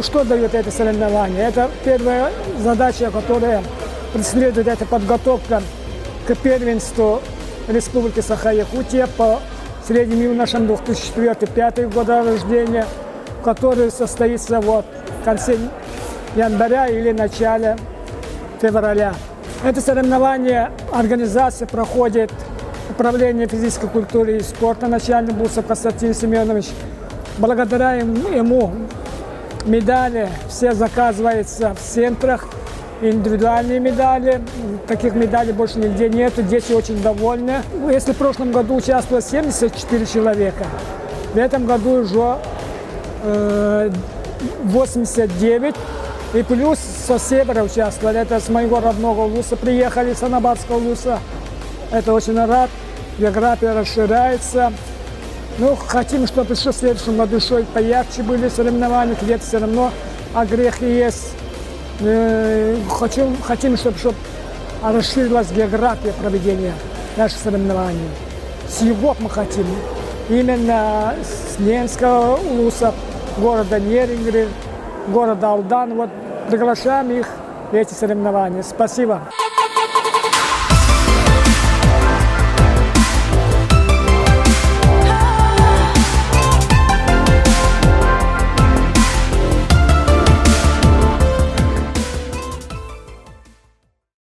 что дает это соревнование? Это первая задача, которая преследует, это подготовка к первенству Республики Саха-Якутия по средним юношам 2004-2005 года рождения, который состоится в конце января или начале февраля. Это соревнование организация проходит Управление физической культуры и спорта, начальник Бусов Константин Семенович. Благодаря ему медали все заказываются в центрах, индивидуальные медали. Таких медалей больше нигде нету, дети очень довольны. Если в прошлом году участвовало 74 человека, в этом году уже 89. И плюс со севера участвовали, это с моего родного Улуса приехали, с Анабатского Улуса. Это очень рад, география расширяется. Ну, хотим, чтобы еще в следующем году еще и поярче были соревнования, где-то все равно огрехи есть. Хотим, чтобы расширилась география проведения наших соревнований. С югов мы хотим, именно с Ленского Улуса, города Неринги, города Алдан. Вот приглашаем их в эти соревнования. Спасибо.